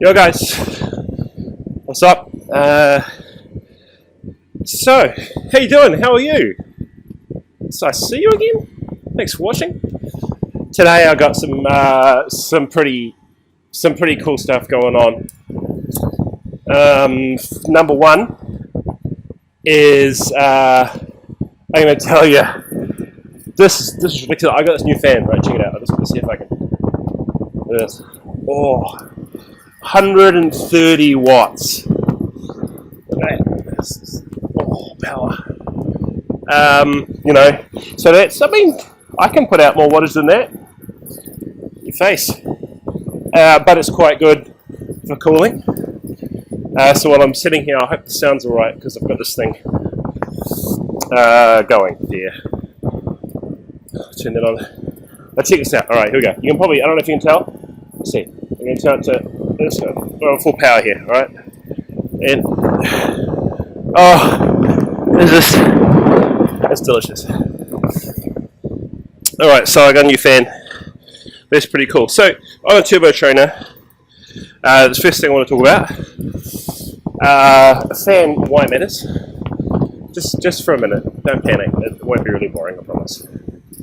Yo guys, what's up? So, how you doing? How are you? So I see you again. Thanks for watching. Today I got some pretty cool stuff going on. Number one is I'm going to tell you this is ridiculous. I got this new fan. Right, check it out. I'm just going to see if I can. Look at this. Oh, 130 watts. Oh, power. So that's, I can put out more wattage than that. Your face. But it's quite good for cooling. So while I'm sitting here, I hope the sound's alright because I've got this thing going there. Turn that on. Let's check this out. Alright, here we go. You can probably, I don't know if you can tell. Let's see. I'm going to turn it to this. We're on full power here, alright? And, oh, is this, that's delicious. Alright, so I got a new fan. That's pretty cool. So, on a turbo trainer, the first thing I want to talk about, a fan, why it matters. Just for a minute, don't panic. It won't be really boring, I promise.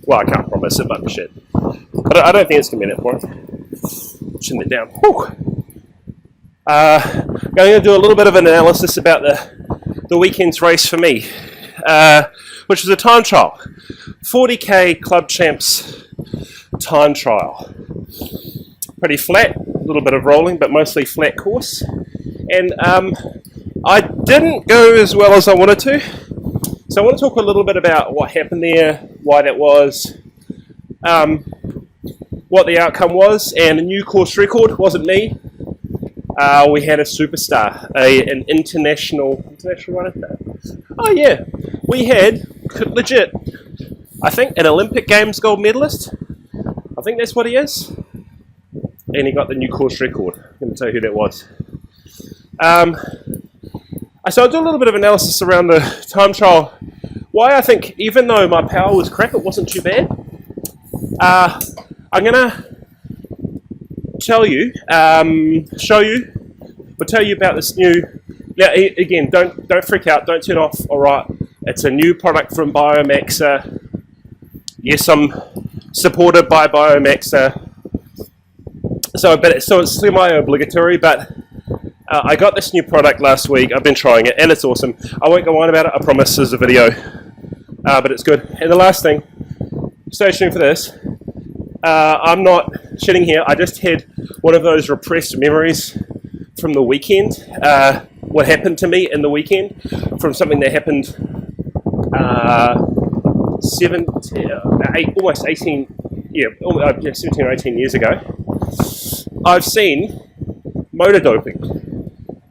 Well, I can't promise it, but shit. But I don't think it's going to be that boring. Chin it down. I'm going to do a little bit of an analysis about the weekend's race for me, which was a time trial. 40k Club Champs time trial. Pretty flat, a little bit of rolling, but mostly flat course. And I didn't go as well as I wanted to. So I want to talk a little bit about what happened there, why that was, what the outcome was, and a new course record. Wasn't me. We had a superstar, an international runner. Oh yeah, we had legit, I think, an Olympic Games gold medalist. I think that's what he is. And he got the new course record. I'm going to tell you who that was. So I'll do a little bit of analysis around the time trial. Why I think, even though my power was crap, it wasn't too bad. I'm going to tell you, tell you about this new. Now, again, don't freak out, don't turn off. All right, it's a new product from Biomaxa. Yes, I'm supported by Biomaxa. So it's semi-obligatory, but I got this new product last week. I've been trying it, and it's awesome. I won't go on about it. I promise there's a video, but it's good. And the last thing, stay tuned for this. I'm not shitting here. I just had one of those repressed memories from the weekend. What happened to me in the weekend from something that happened almost 18, 17 or 18 years ago. I've seen motor doping.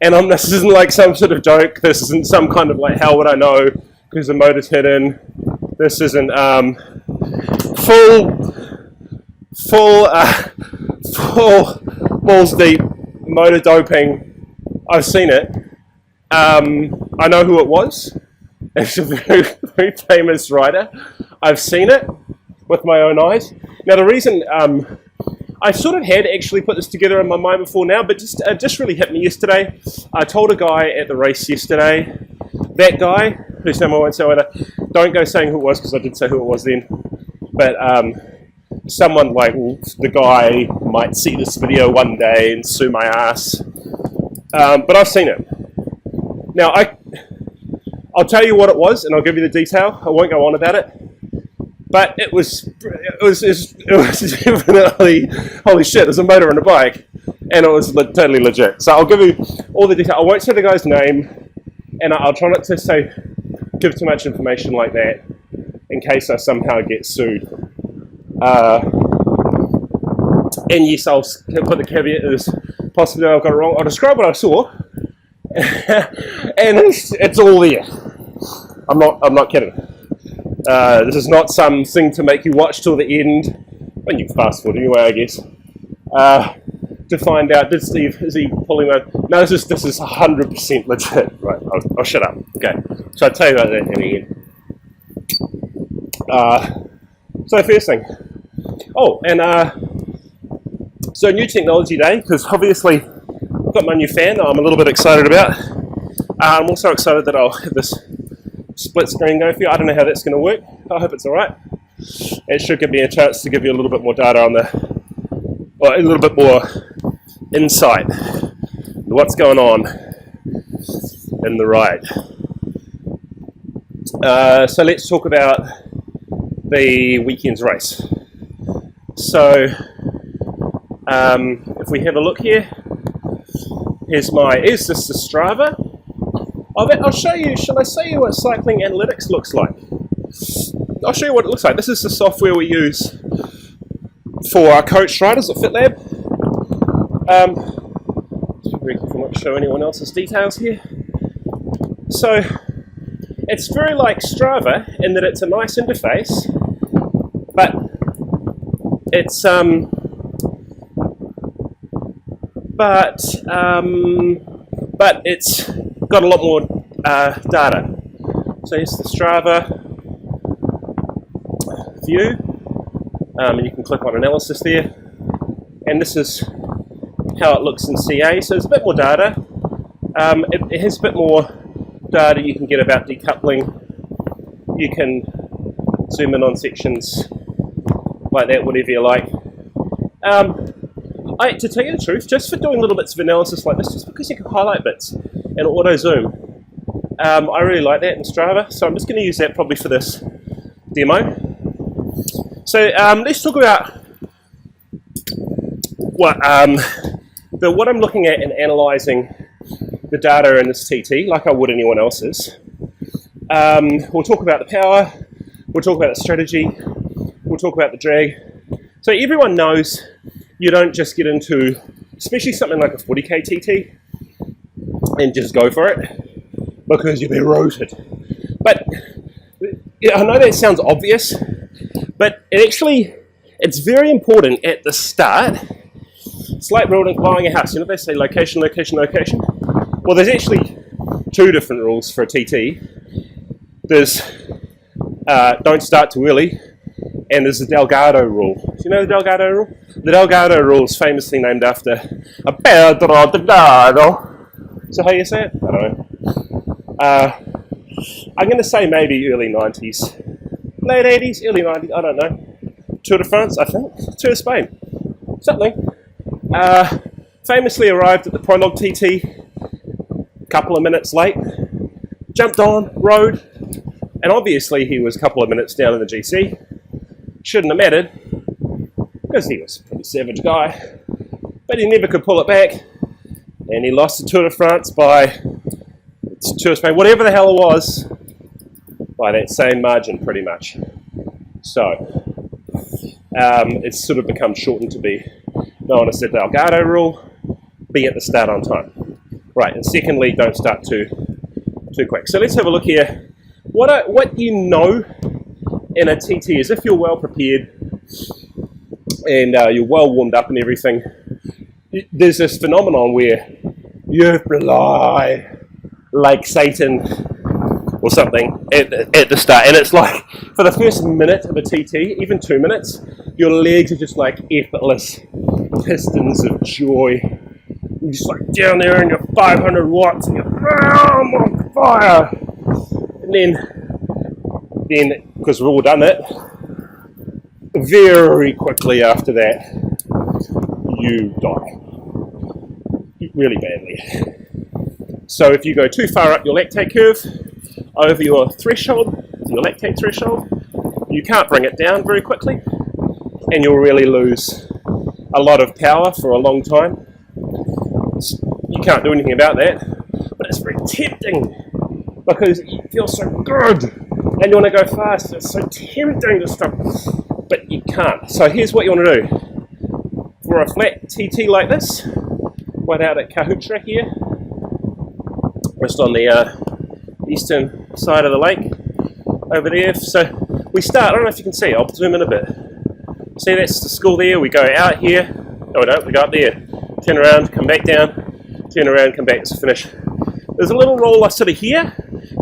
And this isn't like some sort of joke. This isn't some kind of like, how would I know? Because the motor's hidden. This isn't full balls deep motor doping. I've seen it. I know who it was. It's a very, very famous rider. I've seen it with my own eyes. Now the reason I sort of had actually put this together in my mind before now, but it just really hit me yesterday. I told a guy at the race yesterday, that guy, whose name I won't say either, don't go saying who it was because I did say who it was then, but someone like the guy might see this video one day and sue my ass, but I've seen it. Now I'll tell you what it was and I'll give you the detail. I won't go on about it. But it was definitely, holy shit, there's a motor and a bike, and it was totally legit. So I'll give you all the detail. I won't say the guy's name, and I'll try not to give too much information like that, in case I somehow get sued. And yes, I'll put the caveat as possibly I've got it wrong. I'll describe what I saw, and it's all there. I'm not kidding. This is not something to make you watch till the end. Well, you can fast forward anyway, I guess. To find out, is he pulling one? No, this is 100% legit. Right, I'll shut up. Okay, so I'll tell you about that in the end. So first thing. Oh, and so new technology day, because obviously I've got my new fan that I'm a little bit excited about. I'm also excited that I'll have this split screen going for you. I don't know how that's going to work. I hope it's alright. It should give me a chance to give you a little bit more data on or a little bit more insight into what's going on in the ride. So let's talk about the weekend's race. So if we have a look here, is this the Strava? I'll show you, shall I show you what Cycling Analytics looks like? I'll show you what it looks like. This is the software we use for our coach riders at FitLab. Very careful not to show anyone else's details here. So it's very like Strava in that it's a nice interface, but it's but it's got a lot more data. So here's the Strava view, and you can click on analysis there, and this is how it looks in CA. So there's a bit more data. It has a bit more data you can get about decoupling. You can zoom in on sections like that, whatever you like. To tell you the truth, just for doing little bits of analysis like this, just because you can highlight bits and auto zoom, I really like that in Strava, so I'm just going to use that probably for this demo. So let's talk about what I'm looking at in analysing the data in this TT, like I would anyone else's. We'll talk about the power, we'll talk about the strategy, we'll talk about the drag. So everyone knows you don't just get into, especially something like a 40k TT, and just go for it, because you'll be roasted. But yeah, I know that sounds obvious, but it's very important at the start. It's like buying a house. You know, they say location, location, location. Well, there's actually two different rules for a TT. There's don't start too early, and there's the Delgado rule. Do you know the Delgado rule? The Delgado rule is famously named after a Pedro Delgado. So how you say it? I don't know. I'm going to say maybe early 90s. Late 80s, early 90s, I don't know. Tour de France, I think. Tour de Spain. Something. Famously arrived at the Prologue TT a couple of minutes late. Jumped on, rode, and obviously he was a couple of minutes down in the GC. Shouldn't have mattered, because he was a pretty savage guy. But he never could pull it back, and he lost the Tour de France by Tour de Spain, whatever the hell it was, by that same margin, pretty much. So, it's sort of become shortened to be known as the Delgado rule: be at the start on time. Right, and secondly, don't start too quick. So let's have a look here. What you know in a TT is, if you're well prepared and you're well warmed up and everything, there's this phenomenon where you fly like Satan or something at the start, and it's like for the first minute of a TT, even 2 minutes, your legs are just like effortless pistons of joy. You're just like down there in your 500 watts and you're, I'm on fire. And then because we've all done it, very quickly after that, you die. Really badly. So if you go too far up your lactate curve, over your threshold, your lactate threshold, you can't bring it down very quickly, and you'll really lose a lot of power for a long time. You can't do anything about that, but it's very tempting because it feels so good and you want to go fast. It's so tempting to stop, but you can't. So here's what you want to do. For a flat TT like this, right out at Kahutra here, just on the eastern side of the lake over there. So we start, I don't know if you can see, I'll zoom in a bit. See, that's the school there. We go out here. No, we don't. We go up there, turn around, come back down, turn around, come back. It's a finish. There's a little roller sort of here,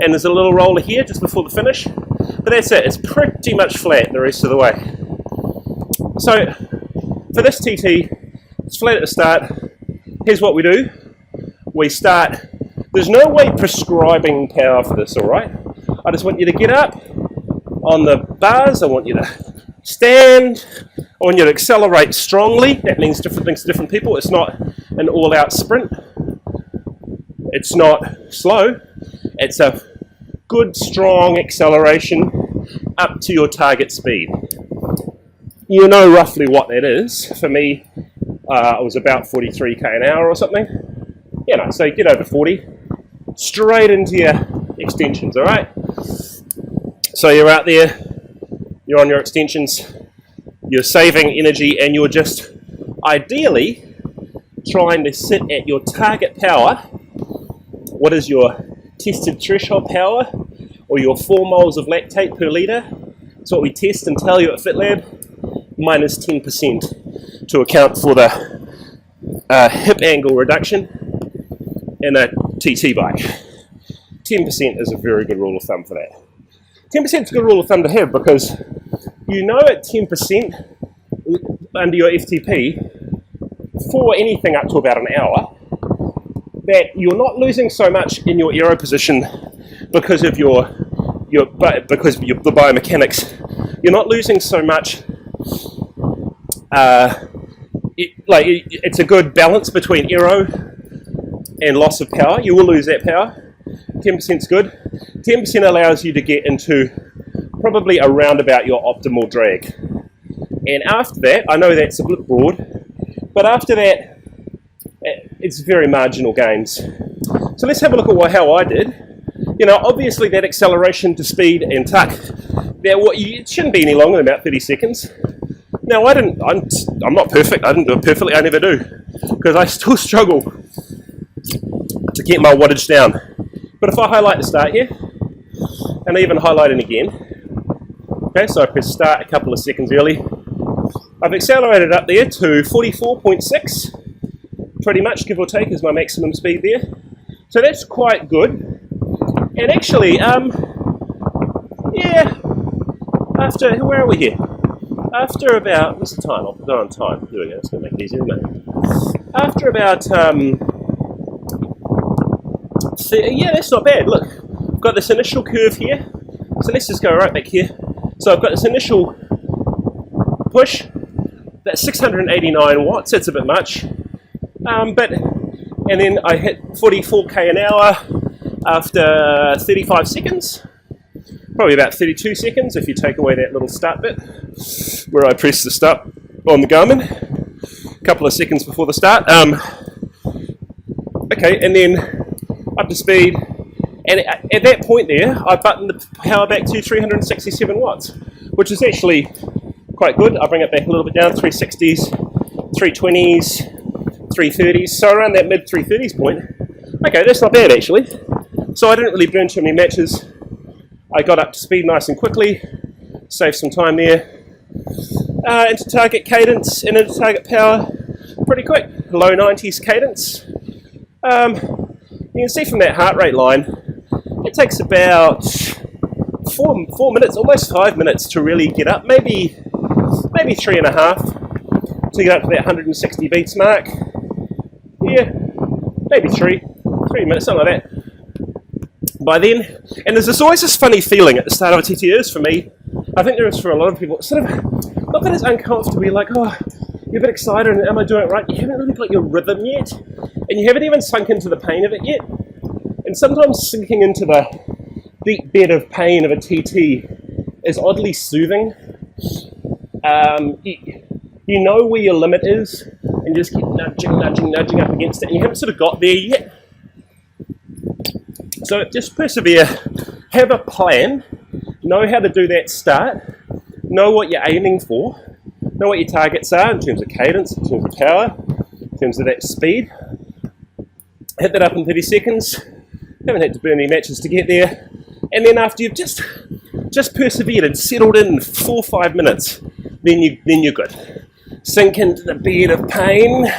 and there's a little roller here just before the finish. But that's it. It's pretty much flat the rest of the way. So for this TT, it's flat at the start. Here's what we do. we start. There's no way prescribing power for this, all right? I just want you to get up on the bars. I want you to stand. I want you to accelerate strongly. That means different things to different people. It's not an all-out sprint. It's not slow. It's a good, strong acceleration up to your target speed. You know roughly what that is. For me, it was about 43k an hour or something. You know, so get over 40, straight into your extensions, all right? So you're out there, you're on your extensions, you're saving energy, and you're just ideally trying to sit at your target power. What is your tested threshold power, or your 4 moles of lactate per litre? It's what we test and tell you at FitLab, minus 10% to account for the hip angle reduction in a TT bike. 10% is a very good rule of thumb for that. 10% is a good rule of thumb to have, because you know at 10% under your FTP for anything up to about an hour that you're not losing so much in your aero position because of the biomechanics. You're not losing so much. It's a good balance between aero and loss of power. You will lose that power. 10% is good. 10% allows you to get into probably around about your optimal drag. And after that, I know that's a bit broad, but after that, it's very marginal gains. So let's have a look at how I did. You know, obviously that acceleration to speed and tuck, it shouldn't be any longer than about 30 seconds. Now I'm not perfect, I didn't do it perfectly, I never do, because I still struggle to get my wattage down. But if I highlight the start here, and I even highlight it again, okay, so I press start a couple of seconds early, I've accelerated up there to 44.6, pretty much, give or take, is my maximum speed there. So that's quite good. And actually, where are we here? After about, what's the time? I'll put it on time. There we go, it's going to make it easier, isn't it? After about, yeah, that's not bad. Look, I've got this initial curve here. So let's just go right back here. So I've got this initial push. That's 689 watts, that's a bit much. And then I hit 44k an hour after 35 seconds. Probably about 32 seconds if you take away that little start bit where I press the start on the Garmin. A couple of seconds before the start. Okay, and then up to speed. And at that point there, I buttoned the power back to 367 watts, which is actually quite good. I bring it back a little bit down, 360s, 320s, 330s, so around that mid 330s point. Okay, that's not bad actually. So I didn't really burn too many matches. I got up to speed nice and quickly, saved some time there. Into target cadence and into target power pretty quick, low 90s cadence. You can see from that heart rate line, it takes about 4 minutes, almost 5 minutes to really get up, maybe 3.5 to get up to that 160 beats mark. Yeah, maybe 3 minutes, something like that. By then, and there's always this funny feeling at the start of a TT, for me, I think there is for a lot of people, it's sort of, not that it's uncomfortable, you're like, oh, you're a bit excited, and am I doing it right? You haven't really got your rhythm yet, and you haven't even sunk into the pain of it yet. And sometimes sinking into the deep bed of pain of a TT is oddly soothing. You know where your limit is, and you just keep nudging up against it, and you haven't sort of got there yet. So just persevere, have a plan, know how to do that start, know what you're aiming for, know what your targets are in terms of cadence, in terms of power, in terms of that speed. Hit that up in 30 seconds, haven't had to burn any matches to get there, and then after you've just persevered and settled in 4 or 5 minutes, then you're good. Sink into the bed of pain.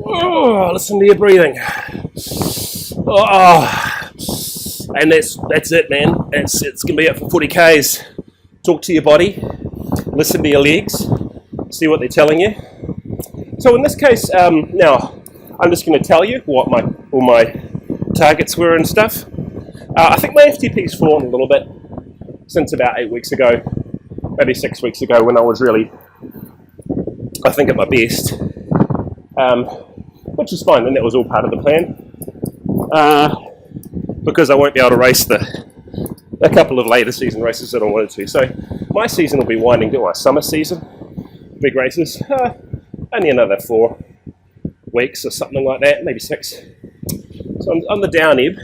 Oh, listen to your breathing. Oh, and that's it, man. It's gonna be it for 40 Ks. Talk to your body, listen to your legs, see what they're telling you. So in this case, now I'm just going to tell you what all my targets were and stuff. I think my FTP's fallen a little bit since about 8 weeks ago, maybe 6 weeks ago, when I was really, I think, at my best, which is fine, and that was all part of the plan, because I won't be able to race a couple of later season races that I wanted to. So my season will be winding down, my summer season, big races, only another 4 weeks or something like that, maybe 6. So I'm on the down ebb.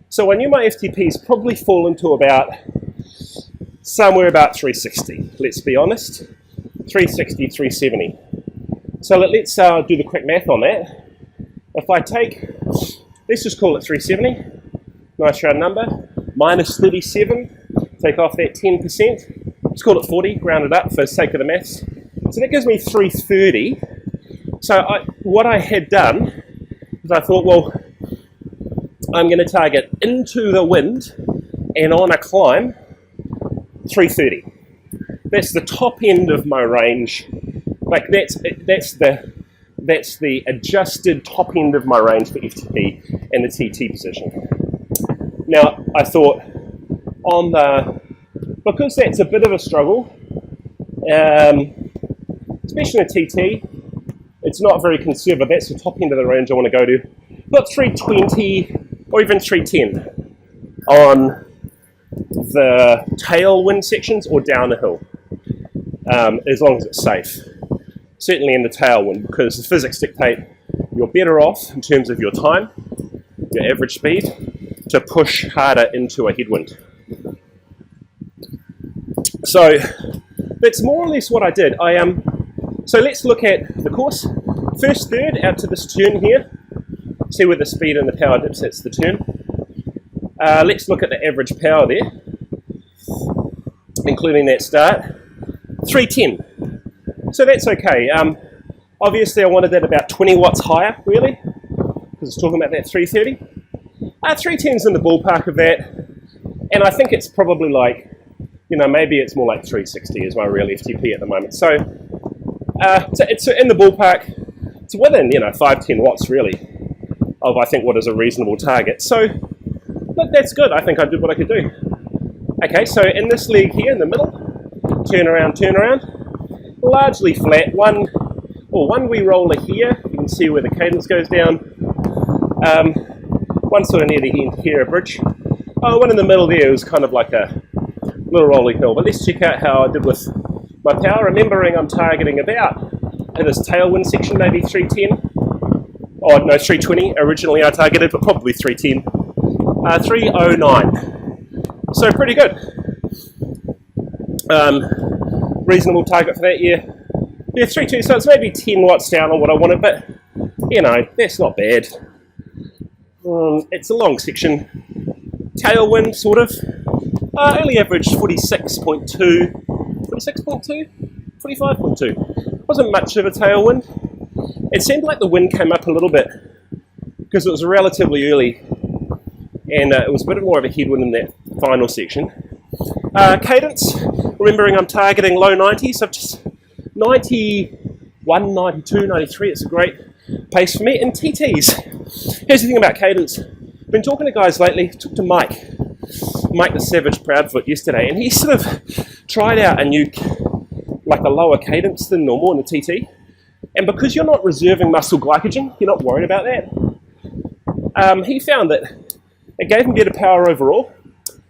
So I knew my FTP's probably fallen to somewhere about 360, let's be honest. 360, 370. So let's do the quick math on that. If I take, let's just call it 370, nice round number, minus 37, take off that 10%, let's call it 40, round it up for the sake of the maths. So that gives me 330. So what I had done is I thought, well, I'm going to target into the wind and on a climb 330. That's the top end of my range. Like that's the adjusted top end of my range for FTP and the TT position. Now I thought because that's a bit of a struggle, especially in a TT, it's not very conservative. That's the top end of the range I want to go to. About 320 or even 310 on the tailwind sections or down the hill, as long as it's safe. Certainly in the tailwind, because the physics dictate you're better off in terms of your time, your average speed, to push harder into a headwind. So that's more or less what I did. So let's look at the course. First third out to this turn here. See where the speed and the power dips, that's the turn. Let's look at the average power there, including that start. 310. So that's okay. Obviously I wanted that about 20 watts higher, really, because it's talking about that 330. 310's in the ballpark of that, and I think it's probably like, maybe it's more like 360 is my real FTP at the moment. So it's in the ballpark. It's within 5-10 watts really of, I think, what is a reasonable target. So look, that's good. I think I did what I could do. Okay, so in this leg here in the middle, turn around, largely flat. One wee roller here. You can see where the cadence goes down. One sort of near the end here, a bridge. One in the middle there was kind of like a little rolling hill. But let's check out how I did with my power. Remembering I'm targeting about, in this tailwind section, maybe 310. Oh no, 320 originally I targeted, but probably 310. 309. So pretty good. Reasonable target for that, yeah. Yeah, 320, so it's maybe 10 watts down on what I wanted, but, that's not bad. It's a long section. Tailwind, sort of. Only averaged 46.2, 45.2. Wasn't much of a tailwind. It seemed like the wind came up a little bit, because it was relatively early, and it was a bit more of a headwind in that final section. Cadence, remembering I'm targeting low 90s, so just 91, 92, 93, it's a great pace for me. And TTs, here's the thing about cadence. I've been talking to guys lately, talked to Mike the Savage Proudfoot yesterday, and he sort of tried out a new, like a lower cadence than normal in the TT. And because you're not reserving muscle glycogen, you're not worried about that. He found that it gave him better power overall.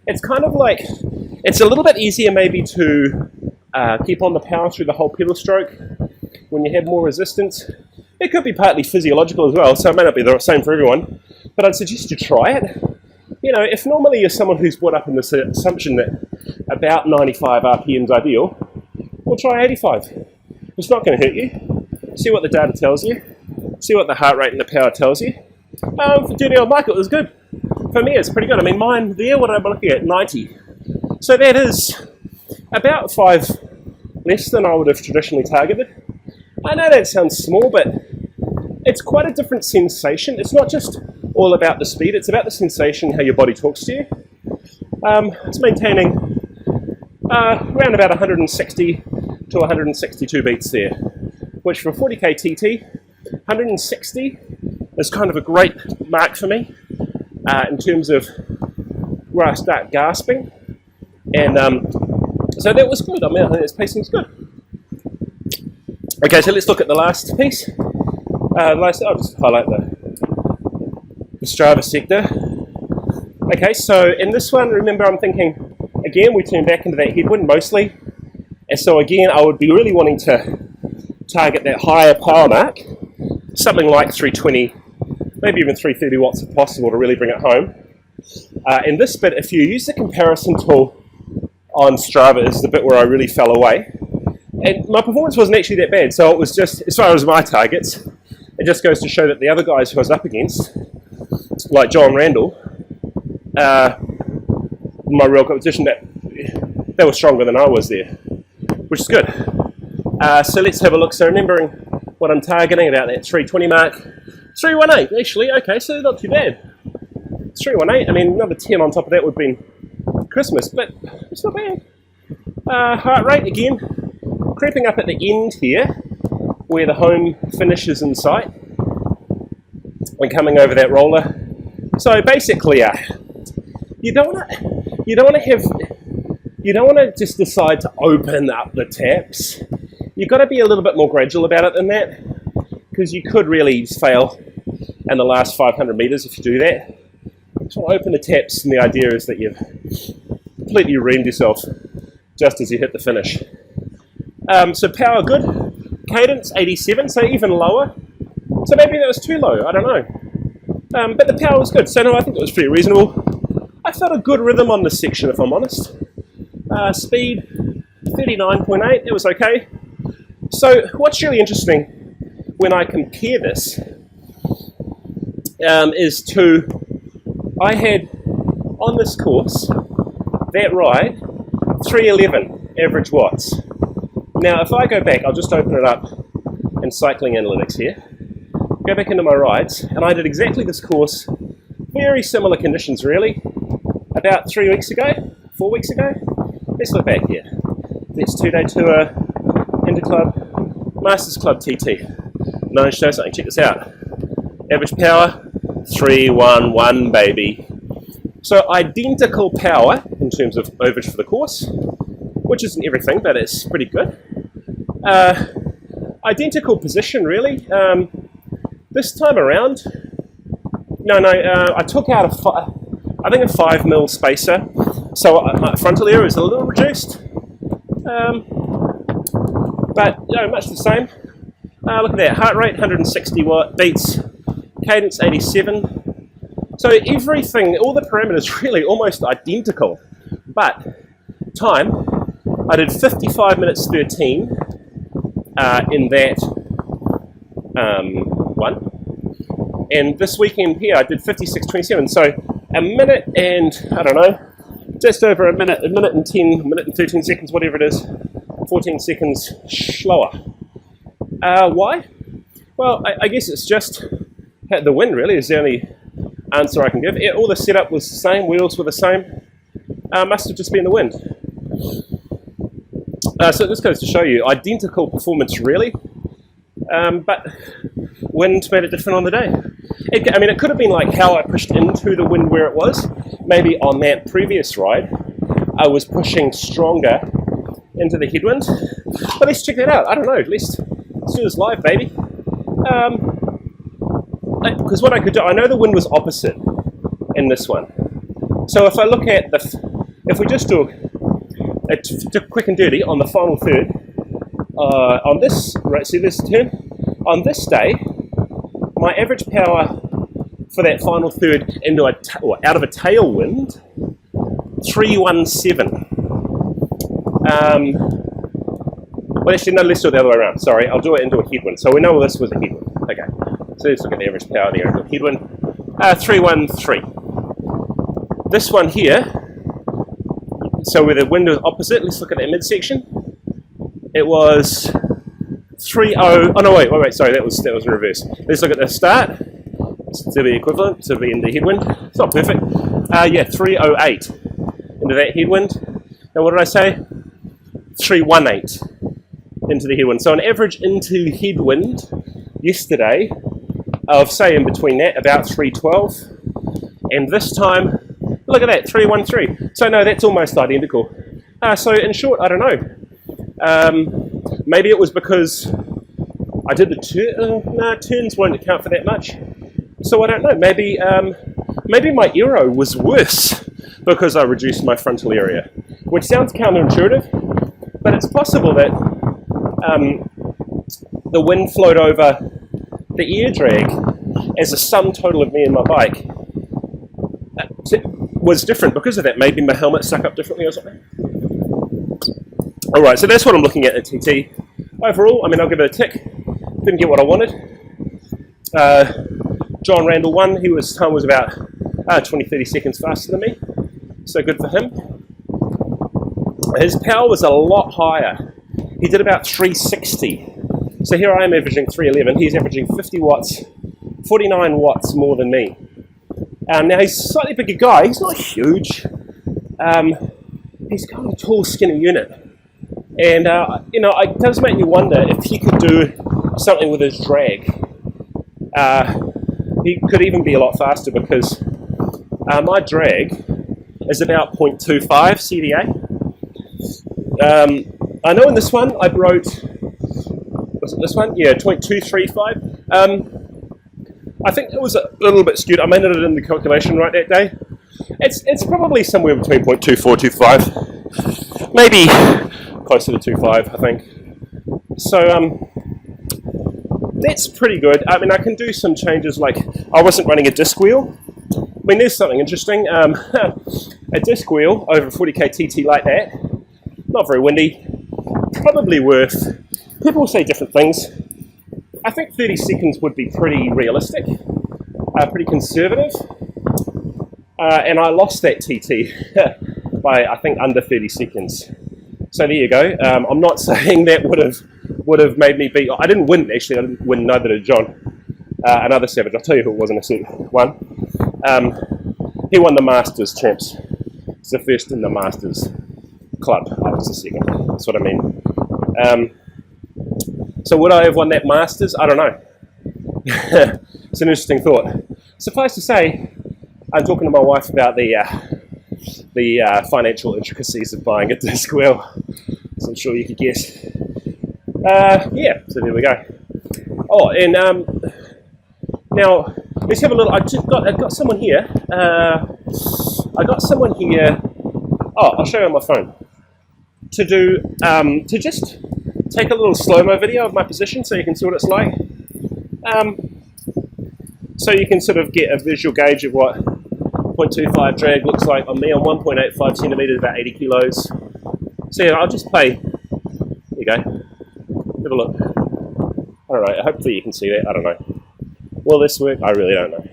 It's kind of like, it's a little bit easier maybe to keep on the power through the whole pedal stroke when you have more resistance. It could be partly physiological as well, so it may not be the same for everyone, but I'd suggest you try it. If normally you're someone who's brought up in this assumption that about 95 RPM is ideal, well, try 85. It's not going to hurt you. See what the data tells you. See what the heart rate and the power tells you. For dirty old Mike, it was good. For me, it's pretty good. I mean, mine there, what I'm looking at, 90. So that is about 5 less than I would have traditionally targeted. I know that sounds small, but it's quite a different sensation. It's not just all about the speed, it's about the sensation, how your body talks to you. It's maintaining around about 160 to 162 beats there, which for 40k TT, 160 is kind of a great mark for me in terms of where I start gasping. And so that was good. I mean, I think this pacing's good. Okay, so let's look at the last piece. I'll just highlight the Strava sector. Okay, so in this one, remember I'm thinking, again, we turn back into that headwind mostly. And so again, I would be really wanting to target that higher power mark, something like 320, maybe even 330 watts if possible to really bring it home. In this bit, if you use the comparison tool on Strava, is the bit where I really fell away. And my performance wasn't actually that bad, so it was just, as far as my targets, it just goes to show that the other guys who I was up against, like John Randall, my real competition, that they were stronger than I was there, which is good. So let's have a look. So remembering what I'm targeting, about that 320 mark, 318 actually, okay, so not too bad. 318, I mean another 10 on top of that would have been Christmas, but it's not bad. Heart rate again, creeping up at the end here, where the home finishes in sight, when coming over that roller. So basically, you don't want to just decide to open up the taps. You've got to be a little bit more gradual about it than that, because you could really fail in the last 500 meters if you do that. So open the taps, and the idea is that you've completely ruined yourself just as you hit the finish. So power good, cadence 87, so even lower. So maybe that was too low, I don't know. But the power was good, so no, I think it was pretty reasonable. I felt a good rhythm on this section, if I'm honest. Speed 39.8, it was okay. So what's really interesting when I compare this is to, I had on this course, that ride, 311 average watts. Now if I go back, I'll just open it up in Cycling Analytics here, go back into my rides, and I did exactly this course, very similar conditions really, about 3 weeks ago, 4 weeks ago. Let's look back here. That's 2-day tour, Interclub, Masters Club TT. Now show something, check this out. Average power, 311 baby. So identical power in terms of overage for the course, which isn't everything, but it's pretty good. Identical position really. This time around, I took out a 5 mil spacer, so my frontal area is a little reduced, but much the same. Look at that, heart rate 160 beats, cadence 87. So everything, all the parameters really almost identical, but time, I did 55 minutes 13 in that one. And this weekend here, I did 56.27. So a minute and, I don't know, just over a minute and 13 seconds, whatever it is, 14 seconds slower. Why? Well, I guess it's just the wind really is the only answer I can give. All the setup was the same, wheels were the same. Must have just been the wind. So this goes to show you, identical performance really, but wind made it different on the day. It could have been like how I pushed into the wind where it was. Maybe on that previous ride, I was pushing stronger into the headwind. But let's check that out. I don't know, let's do this live, baby. Because what I could do, I know the wind was opposite in this one. So if I look at if we just do a quick and dirty on the final third, on this, right, see this turn? On this day, my average power for that final third into out of a tailwind, 317. Well, actually, no, let's do it the other way around. Sorry, I'll do it into a headwind. So we know this was a headwind. Okay, so let's look at the average power there into a headwind. 313. This one here, so where the wind was opposite, let's look at that midsection. It was 30. Oh no, wait, sorry, that was in reverse. Let's look at the start. To be equivalent to be in the headwind. It's not perfect. 308 into that headwind. And what did I say? 318 into the headwind. So an average into headwind yesterday of, say, in between that, about 312. And this time, look at that, 313. So no, that's almost identical. So in short, I don't know. Maybe it was because I did the turn. No, turns won't account for that much. So I don't know. Maybe my aero was worse because I reduced my frontal area, which sounds counterintuitive, but it's possible that the wind flowed over the air drag as a sum total of me and my bike was different because of that. Maybe my helmet stuck up differently or something. Alright, so that's what I'm looking at TT. Overall, I mean, I'll give it a tick. Didn't get what I wanted. John Randall won. His time was about 20-30 seconds faster than me. So good for him. His power was a lot higher. He did about 360. So here I am averaging 311. He's averaging 50 watts, 49 watts more than me. Now he's a slightly bigger guy. He's not huge. He's got a tall, skinny unit. And, you know, it does make me wonder if he could do something with his drag. He could even be a lot faster because my drag is about 0.25 CDA. I know in this one I wrote, was it this one? Yeah, 0.235. I think it was a little bit skewed. I made it in the calculation right that day. It's probably somewhere between 0.24, 25, maybe closer to 2.5, I think. So that's pretty good. I mean, I can do some changes, like I wasn't running a disc wheel. I mean, there's something interesting. A disc wheel over 40k TT like that, not very windy, probably worth, people say different things. I think 30 seconds would be pretty realistic, pretty conservative. And I lost that TT by, I think, under 30 seconds. So there you go. I'm not saying that would have made me beat. I didn't win, actually. I didn't win, neither did John. Another savage. I'll tell you who it was in a sec. One. He won the Masters, champs. It's the first in the Masters club. I was the second. That's what I mean. So would I have won that Masters? I don't know. It's an interesting thought. Suffice to say, I'm talking to my wife about the financial intricacies of buying a disc wheel, so I'm sure you could guess. Yeah, so there we go. Oh, and now let's have a little. I've got someone here. I got someone here. Oh, I'll show you on my phone. To do to just take a little slow-mo video of my position, so you can see what it's like. So you can sort of get a visual gauge of what 0.25 drag looks like on me on 1.85 centimeters, about 80 kilos. So yeah, I'll just play. There you go. Have a look. I don't know. Hopefully you can see that. I don't know. Will this work? I really don't know.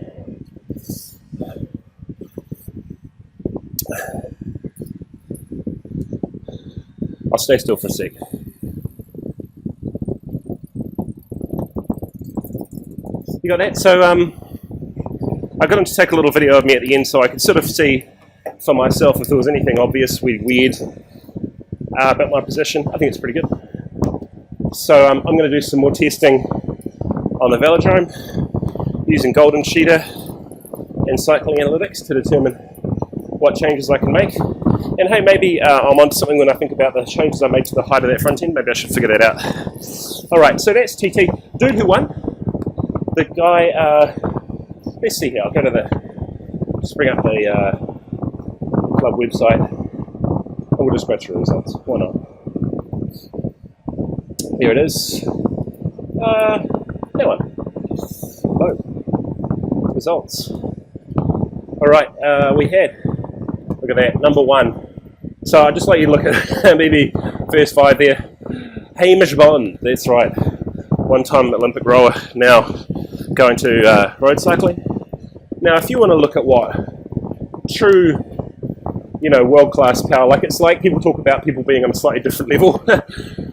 I'll stay still for a sec. You got that? So I got him to take a little video of me at the end so I could sort of see for myself if there was anything obviously weird about my position. I think it's pretty good. So I'm going to do some more testing on the velodrome using Golden Sheeter and Cycling Analytics to determine what changes I can make. And hey, maybe I'm onto something when I think about the changes I made to the height of that front end. Maybe I should figure that out. Alright, so that's TT. Dude who won. The guy, let's see here, I'll go to just bring up the club website, and we'll just go through the results, why not? Here it is, that one, oh, results. Alright, we had, look at that, number one. So I'll just let you look at maybe first five there. Hamish Bond, that's right, one-time Olympic rower, now going to road cycling. Now, if you want to look at what true, world-class power, like it's like people talk about people being on a slightly different level.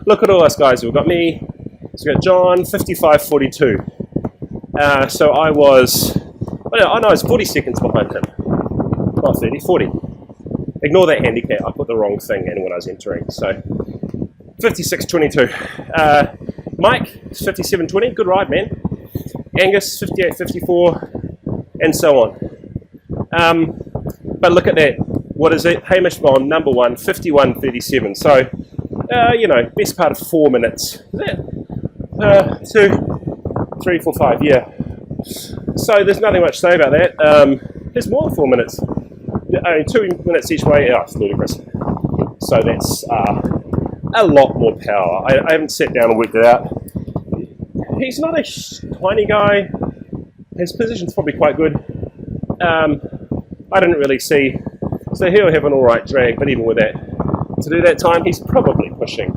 Look at all us guys. We've got me, so we've got John, 55.42. So I was, I know I was 40 seconds behind him. Not 30, 40. Ignore that handicap. I put the wrong thing in when I was entering. So 56.22. Mike, 57.20. Good ride, man. Angus 58, 54, and so on. But look at that. What is it? Hamish Bond, number 1, 51.37. So, best part of 4 minutes. Is that 2, 3, 4, 5? Yeah. So there's nothing much to say about that. There's more than 4 minutes. 2 minutes each way. Oh, it's ludicrous. So that's a lot more power. I haven't sat down and worked it out. He's not a tiny guy. His position's probably quite good. I didn't really see. So he'll have an alright drag, but even with that, to do that time, he's probably pushing.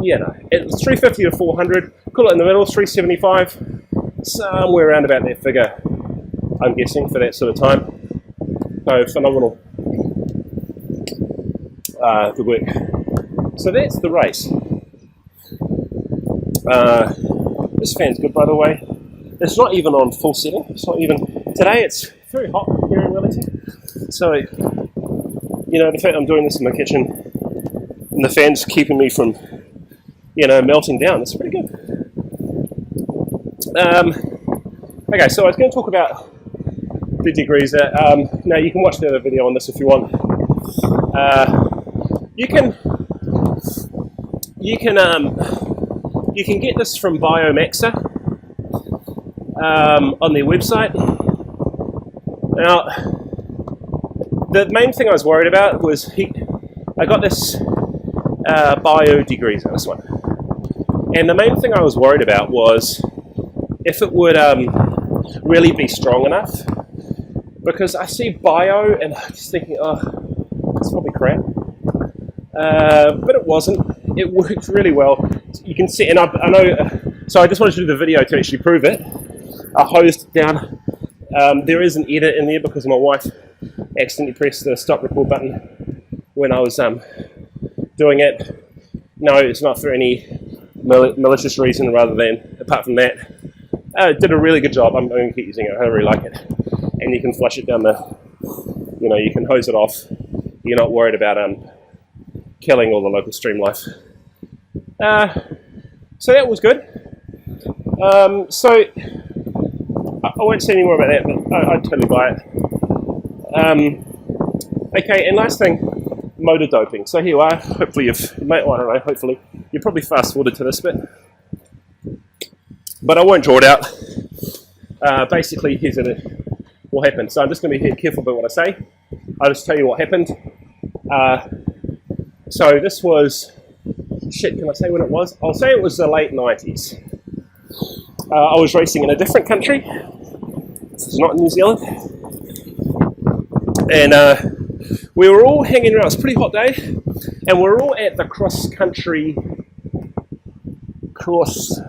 It's 350 to 400. Call it in the middle, 375. Somewhere around about that figure, I'm guessing, for that sort of time. So phenomenal. The work. So that's the race. This fan's good, by the way. It's not even on full setting. It's not even today. It's very hot here in Wellington. So, the fact I'm doing this in my kitchen and the fan's keeping me from, melting down. It's pretty good. Okay, so I was going to talk about the degreaser. Now you can watch the other video on this if you want. You can get this from Biomaxa on their website. Now, the main thing I was worried about was I got this Bio degreaser, this one, and the main thing I was worried about was if it would really be strong enough, because I see Bio and I'm just thinking, it's probably crap. But it wasn't. It worked really well. You can see, and I know, so I just wanted to do the video to actually prove it. I hosed it down. There is an edit in there because my wife accidentally pressed the stop record button when I was doing it. No, it's not for any malicious reason rather than, apart from that, it did a really good job. I'm going to keep using it. I really like it. And you can flush it down you can hose it off. You're not worried about killing all the local stream life. So that was good. So I won't say any more about that, but I'd totally buy it. Okay, and last thing, motor doping. So here you are. Hopefully hopefully you're probably fast forwarded to this bit, but I won't draw it out. Basically, here's what happened. So I'm just going to be careful about what I say. I'll just tell you what happened. So this was, can I say when it was? I'll say it was the late 90s. I was racing in a different country. This is not in New Zealand. And we were all hanging around. It was a pretty hot day. And we were all at the cross-country course.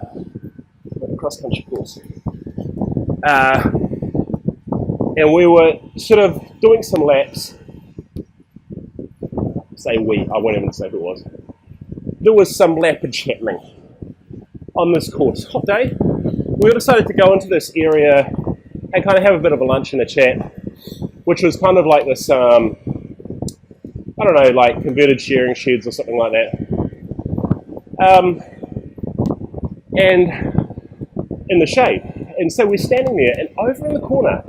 And we were sort of doing some laps. I won't even say who it was. There was some lappage happening on this course. Hot day. We all decided to go into this area and kind of have a bit of a lunch and a chat, which was kind of like this, like converted sharing sheds or something like that. And in the shade. And so we're standing there, and over in the corner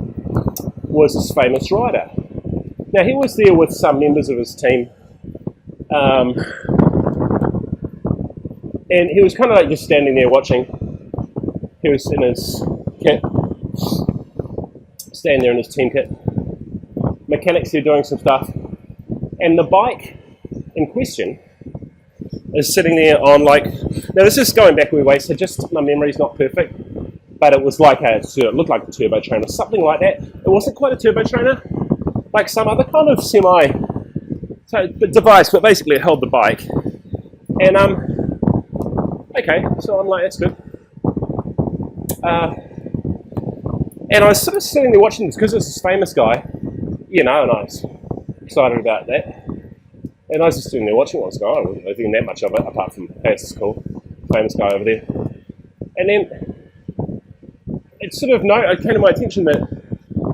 was this famous rider. Now he was there with some members of his team. And he was kind of like just standing there watching. He was in his kit, standing there in his team kit. Mechanics there doing some stuff. And the bike in question is sitting there on now this is going back a wee way, so just my memory's not perfect, but it was it looked like a turbo trainer, something like that. It wasn't quite a turbo trainer, like some other kind of device, but basically it held the bike. And okay, so I'm like, that's good. And I was sort of sitting there watching this because it's this famous guy, and I was excited about that. And I was just sitting there watching what's going on. I wasn't thinking that much of it, apart from, hey, this is cool, famous guy over there. And then it sort of it came to my attention that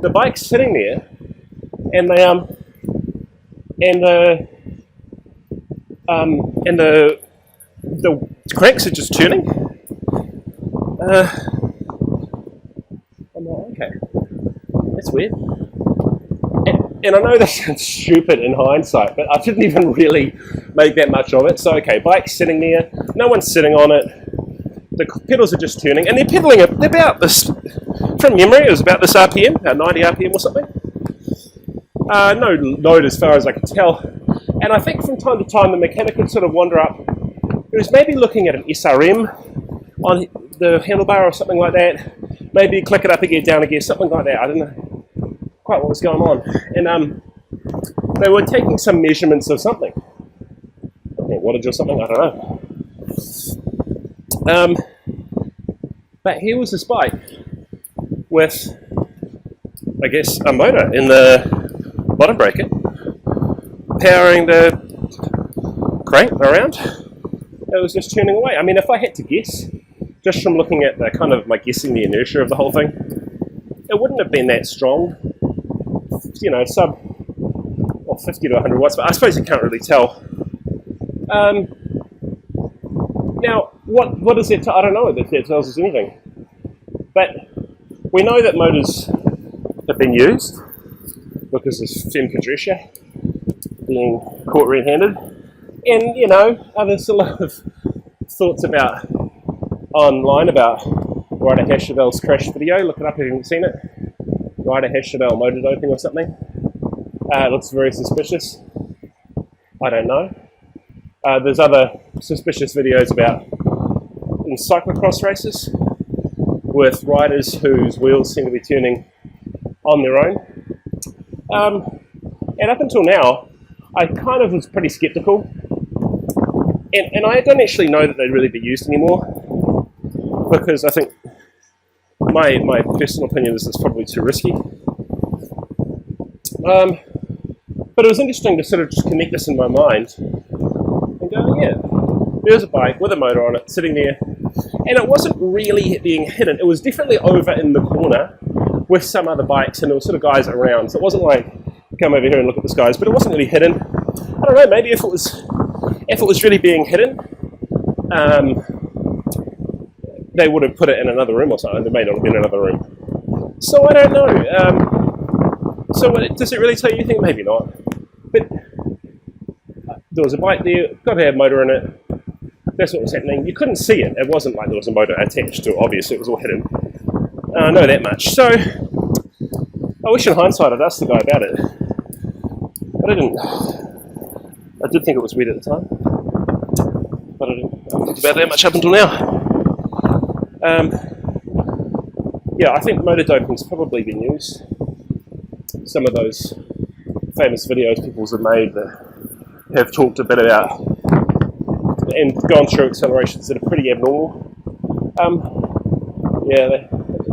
the bike's sitting there, and the cranks are just turning. I'm like, okay, that's weird. And I know that sounds stupid in hindsight, but I didn't even really make that much of it. So, okay, bike's sitting there, no one's sitting on it, the pedals are just turning, and they're pedaling about this, from memory, it was about this RPM, about 90 RPM or something. No load as far as I could tell. And I think from time to time the mechanic would sort of wander up. He was maybe looking at an SRM on the handlebar or something like that. Maybe click it up again, down again, something like that. I don't know quite what was going on. And they were taking some measurements of something. Wattage or something, I don't know. But here was this bike with, I guess, a motor in the bottom bracket, powering the crank around. It was just turning away. I mean, if I had to guess, just from looking at the kind of guessing the inertia of the whole thing, it wouldn't have been that strong. You know, sub 50 to 100 watts, but I suppose you can't really tell. Now, what is it? I don't know if that tells us anything. But we know that motors have been used because of Femme Quadricia being caught red-handed. And, you know, there's a lot of thoughts about online about Ryder Haschebel's crash video. Look it up if you haven't seen it. Ryder Haschebel motor doping or something. It looks very suspicious. I don't know. There's other suspicious videos about in cyclocross races with riders whose wheels seem to be turning on their own. And up until now, I kind of was pretty skeptical. And I don't actually know that they'd really be used anymore, because I think my personal opinion is it's probably too risky. But it was interesting to sort of just connect this in my mind and go, yeah, there's a bike with a motor on it sitting there, and it wasn't really being hidden. It was definitely over in the corner with some other bikes, and there were sort of guys around. So it wasn't like, come over here and look at this guys, but it wasn't really hidden. I don't know, maybe if it was really being hidden, they would have put it in another room or something. There may not have been another room. So I don't know. So does it really tell you anything? Maybe not. But there was a bike there, got to have a motor in it. That's what was happening. You couldn't see it. It wasn't like there was a motor attached to it. Obviously, it was all hidden. I know that much. So I wish in hindsight I'd asked the guy about it. But I didn't. I did think it was weird at the time. But I didn't think about it that much up until now. Yeah, I think motor doping's probably been used. Some of those famous videos people have made that have talked a bit about and gone through accelerations that are pretty abnormal. Yeah,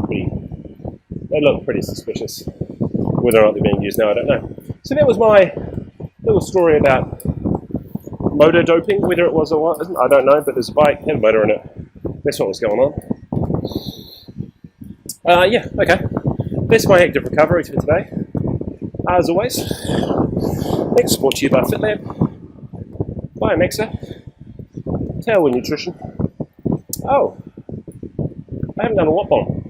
they look pretty suspicious. Whether or not they're being used now, I don't know. So that was my little story about motor doping. Whether it was or wasn't, I don't know, but there's a bike, had a motor in it. That's what was going on. Yeah, okay. That's my active recovery for today. As always, thanks, brought to you by FitLab, Biomaxa, Tailwind Nutrition. Oh, I haven't done a watt bomb.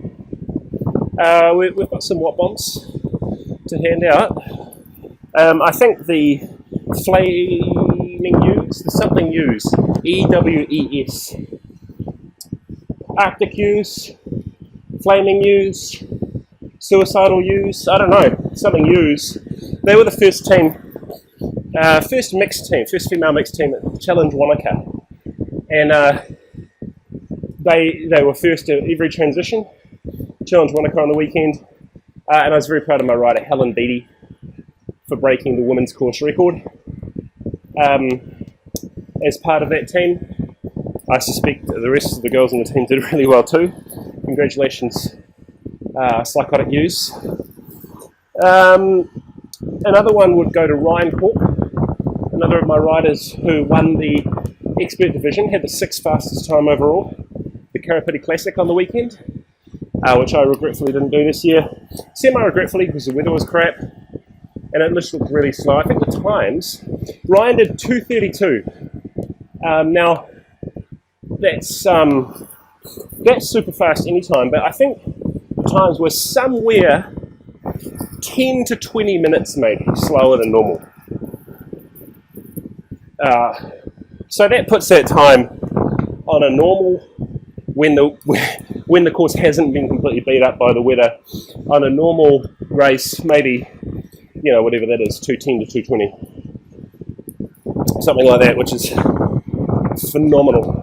We've got some watt bombs to hand out. I think the Flaming Ewes, the something Ewes, EWES. Arctic Ewes, Flaming Ewes, Suicidal Ewes, I don't know, something Ewes. They were the first team, first female mixed team at Challenge Wanaka. And they were first at every transition, Challenge Wanaka on the weekend. And I was very proud of my rider, Helen Beattie, for breaking the women's course record. As part of that team, I suspect the rest of the girls on the team did really well too. Congratulations, Psychotic Ewes. Another one would go to Ryan Cork, another of my riders who won the expert division, had the 6th fastest time overall, the Karapiti Classic on the weekend, which I regretfully didn't do this year. Semi-regretfully because the weather was crap, and it just looked really slow. I think the times, Ryan did 2:32. Now, that's super fast anytime, but I think of times were somewhere 10 to 20 minutes maybe slower than normal. So that puts that time on a normal, when the course hasn't been completely beat up by the weather, on a normal race, maybe, whatever that is, 210 to 220. Something like that, which is phenomenal.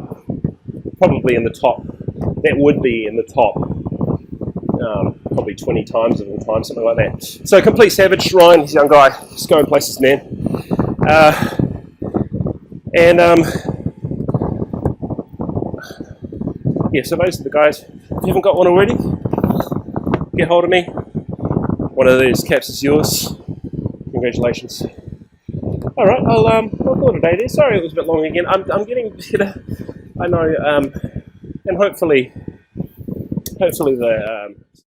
Probably in the top, that would be in the top, probably 20 times of all time, something like that. So complete savage, Ryan, he's a young guy, he's going places, man. So those are the guys. If you haven't got one already, get hold of me. One of these caps is yours. Congratulations. All right, I'll call it a day there. Sorry it was a bit long again. I'm getting better. I know, and hopefully the